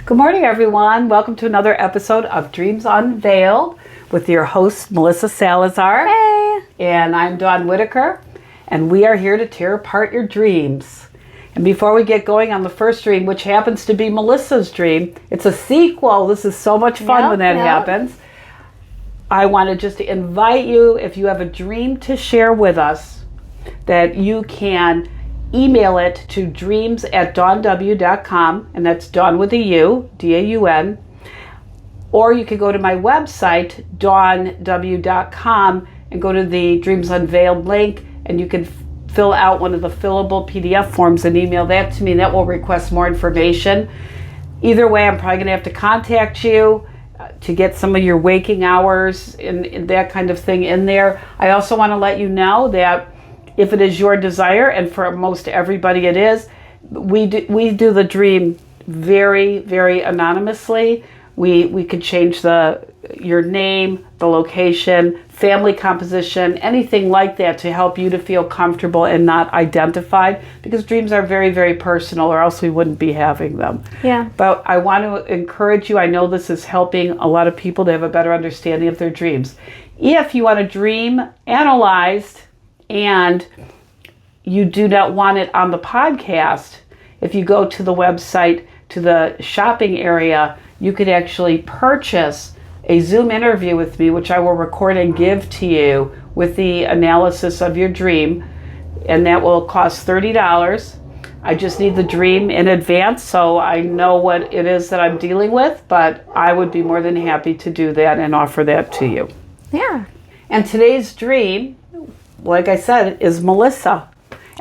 Good morning, everyone. Welcome to another episode of Dreams Unveiled with your host, Melissa Salazar. Hey! And I'm Daun Whittaker, and we are here to tear apart your dreams. And before we get going on the first dream, which happens to be Melissa's dream, it's a sequel. This is so much fun when that happens. I want to just invite you, if you have a dream to share with us, that you can email it to dreams@daunw.com, and that's Daun with a U, D-A-U-N. Or you can go to my website, daunw.com, and go to the Dreams Unveiled link, and you can fill out one of the fillable PDF forms and email that to me. That will request more information. Either way, I'm probably going to have to contact you to get some of your waking hours and that kind of thing in there. I also want to let you know that if it is your desire, and for most everybody it is, we do the dream very, very anonymously. We could change your name, the location, family composition, anything like that to help you to feel comfortable and not identified, because dreams are very, very personal, or else we wouldn't be having them. Yeah. But I want to encourage you. I know this is helping a lot of people to have a better understanding of their dreams. If you want a dream analyzed and you do not want it on the podcast, if you go to the website, to the shopping area, you could actually purchase a Zoom interview with me, which I will record and give to you with the analysis of your dream, and that will cost $30. I just need the dream in advance so I know what it is that I'm dealing with, but I would be more than happy to do that and offer that to you. Yeah. And today's dream, like I said, is Melissa.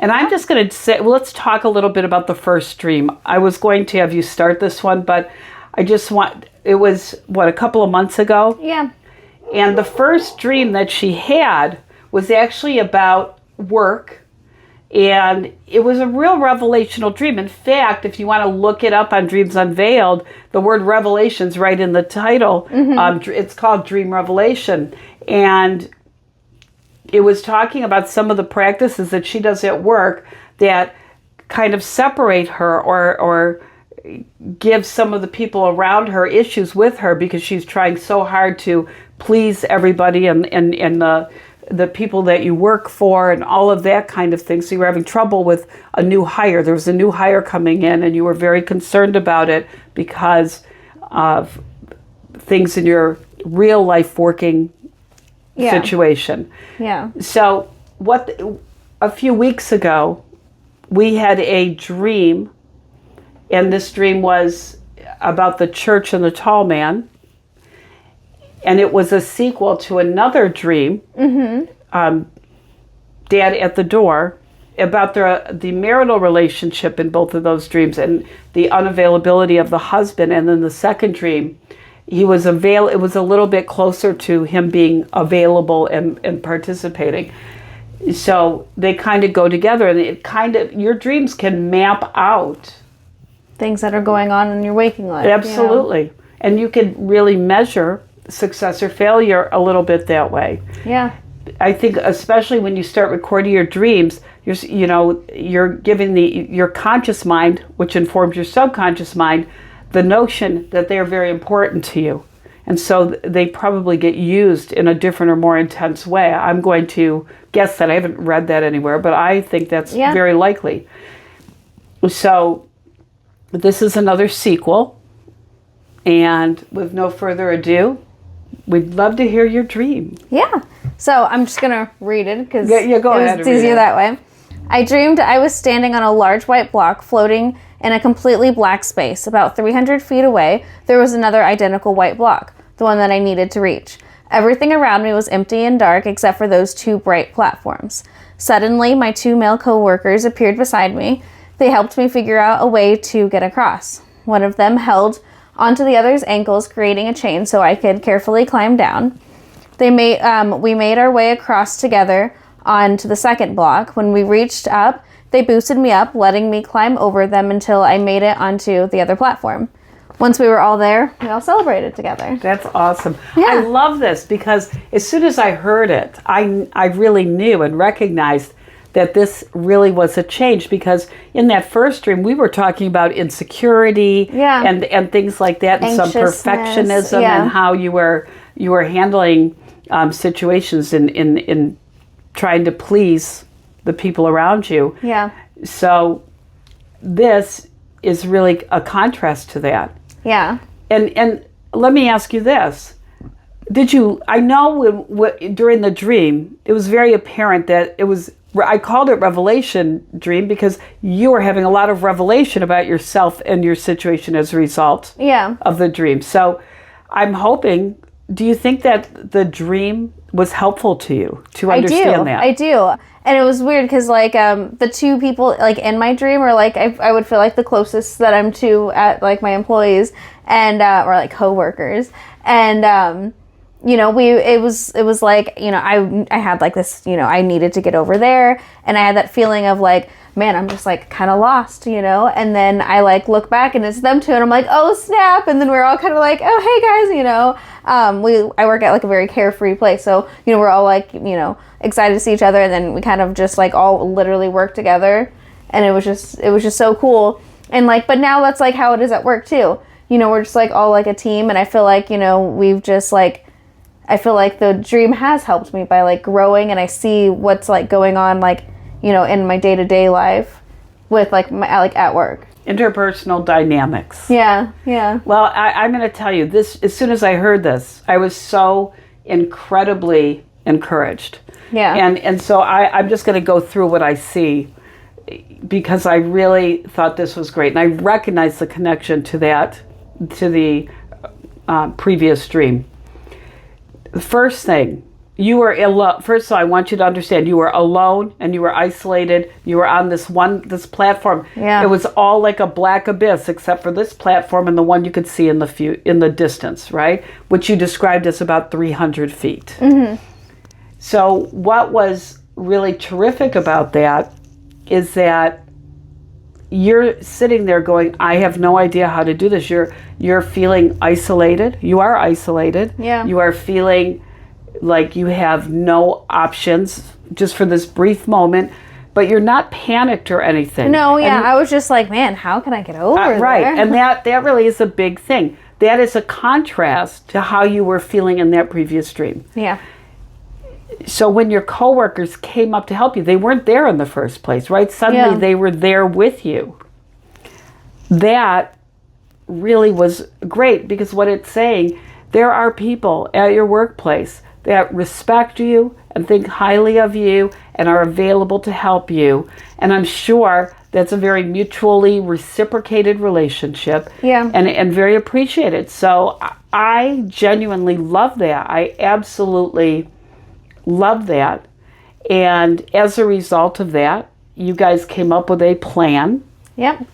And I'm just going to say, let's talk a little bit about the first dream. I was going to have you start this one, but it was, a couple of months ago? Yeah. And the first dream that she had was actually about work. And it was a real revelational dream. In fact, if you want to look it up on Dreams Unveiled, the word revelation's right in the title. Mm-hmm. It's called Dream Revelation. And it was talking about some of the practices that she does at work that kind of separate her or give some of the people around her issues with her, because she's trying so hard to please everybody and the people that you work for and all of that kind of thing. So you were having trouble with a new hire. There was a new hire coming in, and you were very concerned about it because of things in your real life working situation. Yeah. So a few weeks ago, we had a dream, and this dream was about the church and the tall man. And it was a sequel to another dream, Dad at the Door, about the marital relationship in both of those dreams and the unavailability of the husband. And then the second dream, it was a little bit closer to him being available and participating. So they kind of go together, and your dreams can map out things that are going on in your waking life. Absolutely. You know? And you can really measure success or failure a little bit that way. Yeah. I think especially when you start recording your dreams, you're giving your conscious mind, which informs your subconscious mind, the notion that they're very important to you. And so they probably get used in a different or more intense way. I'm going to guess that. I haven't read that anywhere, but I think that's very likely. So this is another sequel. And with no further ado, we'd love to hear your dream. Yeah. So I'm just going to read it because go ahead. It's easier that way. I dreamed I was standing on a large white block floating in a completely black space. About 300 feet away, there was another identical white block, the one that I needed to reach. Everything around me was empty and dark except for those two bright platforms. Suddenly, my two male coworkers appeared beside me. They helped me figure out a way to get across. One of them held onto the other's ankles, creating a chain so I could carefully climb down. We made our way across together onto the second block. When we reached up, they boosted me up, letting me climb over them until I made it onto the other platform. Once we were all there, we all celebrated together. That's awesome. Yeah. I love this because as soon as I heard it, I really knew and recognized that this really was a change, because in that first dream we were talking about insecurity and things like that, and some perfectionism and how you were handling situations in trying to please the people around you. Yeah. So this is really a contrast to that. Yeah. And let me ask you this. I know during the dream, it was very apparent that I called it revelation dream because you were having a lot of revelation about yourself and your situation as a result of the dream. So I'm hoping, do you think that the dream was helpful to you to understand that? I do. And it was weird because like the two people like in my dream are like I would feel like the closest that I'm to at like my employees and or like coworkers. And you know, it was like, you know, I had like this, you know, I needed to get over there, and I had that feeling of like, man, I'm just like kind of lost, you know, and then I like look back and it's them two and I'm like, oh snap, and then we're all kind of like, oh hey guys, you know, I work at like a very carefree place, so you know, we're all like, you know, excited to see each other, and then we kind of just like all literally work together, and it was just so cool. And like, but now that's like how it is at work too, you know, we're just like all like a team, and I feel like, you know, we've just like, I feel like the dream has helped me by like growing, and I see what's like going on, like, you know, in my day-to-day life with like my like at work. Interpersonal dynamics. Yeah. Well, I'm going to tell you this. As soon as I heard this, I was so incredibly encouraged. Yeah. And so I'm just going to go through what I see, because I really thought this was great, and I recognize the connection to the previous dream. The first thing, you were alone. First of all, I want you to understand, you were alone and you were isolated. You were on this platform. Yeah. It was all like a black abyss, except for this platform and the one you could see in the distance, right? Which you described as about 300 feet. Mm-hmm. So what was really terrific about that is that you're sitting there going, I have no idea how to do this. You're feeling isolated. You are isolated. Yeah. You are feeling like you have no options just for this brief moment, but you're not panicked or anything. No, yeah. I was just like, man, how can I get over there? Right. And that really is a big thing. That is a contrast to how you were feeling in that previous dream. Yeah. So when your coworkers came up to help you, they weren't there in the first place, right? Suddenly they were there with you. That really was great, because what it's saying, there are people at your workplace that respect you and think highly of you and are available to help you. And I'm sure that's a very mutually reciprocated relationship. Yeah. And very appreciated. So I genuinely love that. I absolutely love that. And as a result of that, you guys came up with a plan. Yep.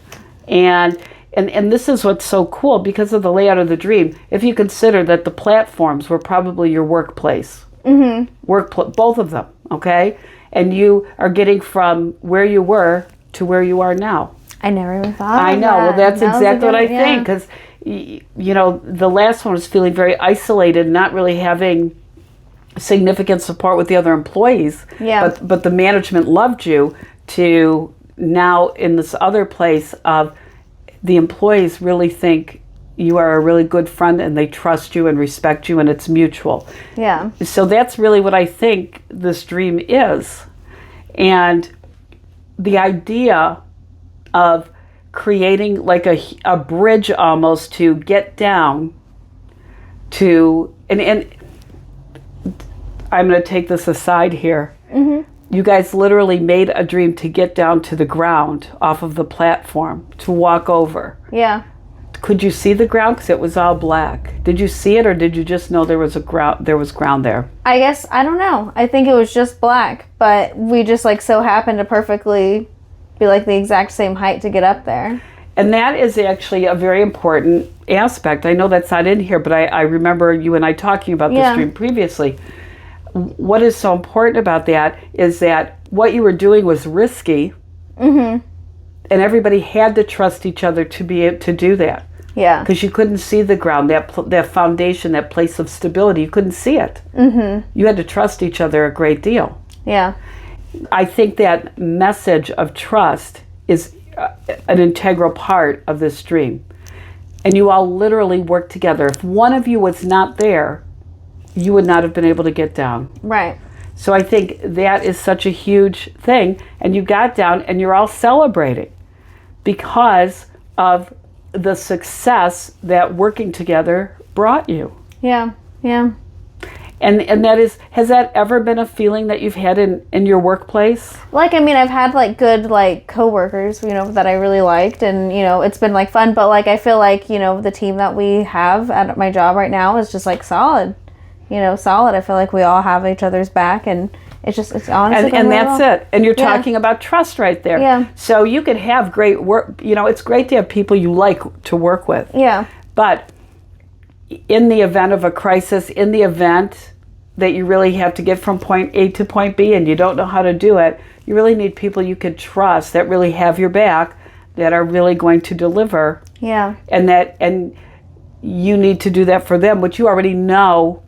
And this is what's so cool, because of the layout of the dream. If you consider that the platforms were probably your workplace, both of them, okay? And you are getting from where you were to where you are now. I never even thought I of know. that. Well, that's That was exactly what I yeah. think, because, you know, the last one was feeling very isolated, not really having significant support with the other employees. Yeah. But the management loved you, to now in this other place of the employees really think you are a really good friend, and they trust you and respect you, and it's mutual. Yeah. So that's really what I think this dream is. And the idea of creating like a bridge almost to get down to, and I'm going to take this aside here. Mm-hmm. You guys literally made a dream to get down to the ground off of the platform, to walk over. Yeah. Could you see the ground? Because it was all black. Did you see it, or did you just know there was ground there? I guess, I don't know. I think it was just black, but we just like so happened to perfectly be like the exact same height to get up there. And that is actually a very important aspect. I know that's not in here, but I remember you and I talking about this dream previously. What is so important about that is that what you were doing was risky, and everybody had to trust each other to be able to do that. Yeah. Because you couldn't see the ground, that foundation, that place of stability. You couldn't see it. Mm-hmm. You had to trust each other a great deal. Yeah. I think that message of trust is an integral part of this dream. And you all literally work together. If one of you was not there, you would not have been able to get down. Right. So I think that is such a huge thing. And you got down and you're all celebrating because of the success that working together brought you. Yeah. Yeah. And that is, has that ever been a feeling that you've had in your workplace? Like, I mean, I've had, like, good, like, coworkers, you know, that I really liked, and, you know, it's been, like, fun, but, like, I feel like, you know, the team that we have at my job right now is just, like, solid. You know, solid. I feel like we all have each other's back, and it's honestly and that's it. And you're talking about trust right there. Yeah. So you could have great work, you know, it's great to have people you like to work with. Yeah. But in the event of a crisis, in the event that you really have to get from point A to point B and you don't know how to do it, you really need people you can trust that really have your back, that are really going to deliver. Yeah. And you need to do that for them, which you already know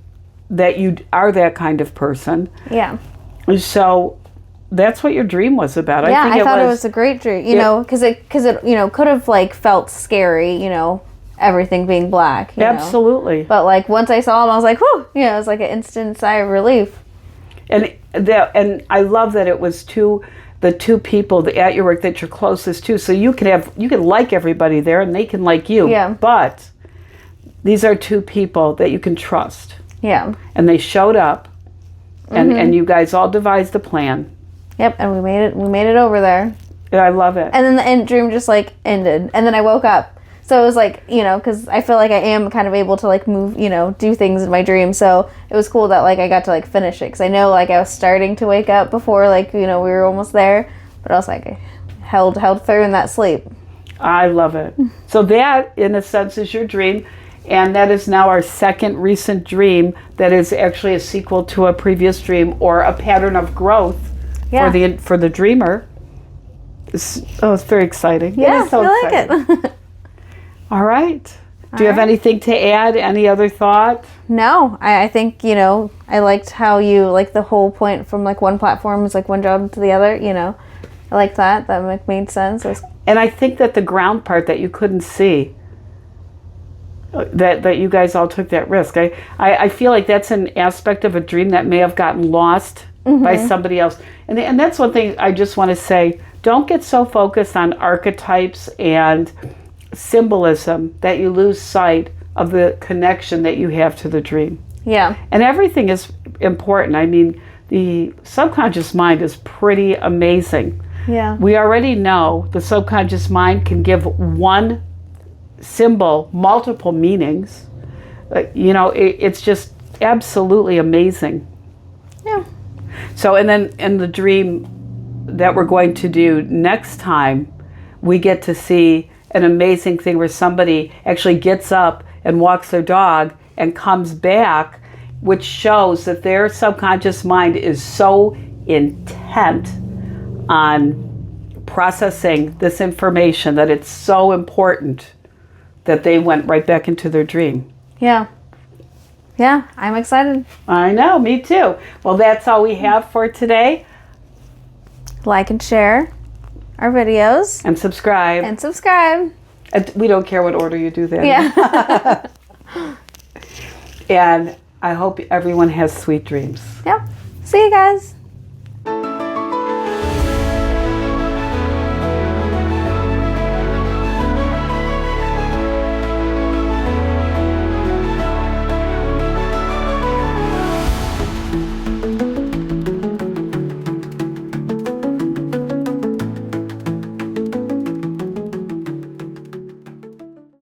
that you are that kind of person. Yeah. So that's what your dream was about. Yeah, I thought it was a great dream, you know, because it, you know, could have, like, felt scary, you know, everything being black. You Absolutely. know? But, like, once I saw him, I was like, whew, you know, it was like an instant sigh of relief. And I love that it was the two people at your work that you're closest to. So you can like everybody there and they can like you. Yeah. But these are two people that you can trust. Yeah. And they showed up and you guys all devised a plan. Yep, and we made it over there. Yeah, I love it. And then the end dream just, like, ended. And then I woke up. So it was like, you know, because I feel like I am kind of able to, like, move, you know, do things in my dream. So it was cool that, like, I got to, like, finish it. Because I know, like, I was starting to wake up before, like, you know, we were almost there. But I was like, I held through in that sleep. I love it. So that, in a sense, is your dream. And that is now our second recent dream that is actually a sequel to a previous dream or a pattern of growth for the dreamer. It's very exciting. Yeah, it is so I like exciting. it. All right. Do you have anything to add? Any other thought? No, I think, you know, I liked how you, like, the whole point from, like, one platform is, like, one job to the other, you know. I liked that. That made sense. And I think that the ground part that you couldn't see, that you guys all took that risk. I feel like that's an aspect of a dream that may have gotten lost by somebody else. And that's one thing I just want to say. Don't get so focused on archetypes and symbolism that you lose sight of the connection that you have to the dream. Yeah. And everything is important. I mean, the subconscious mind is pretty amazing. Yeah. We already know the subconscious mind can give one symbol multiple meanings. You know, it's just absolutely amazing. Yeah. So, and then in the dream that we're going to do next time, we get to see an amazing thing where somebody actually gets up and walks their dog and comes back, which shows that their subconscious mind is so intent on processing this information that it's so important that they went right back into their dream. Yeah. Yeah, I'm excited. I know, me too. Well, that's all we have for today. Like and share our videos. And subscribe. And We don't care what order you do that. Yeah. And I hope everyone has sweet dreams. Yep. See you guys.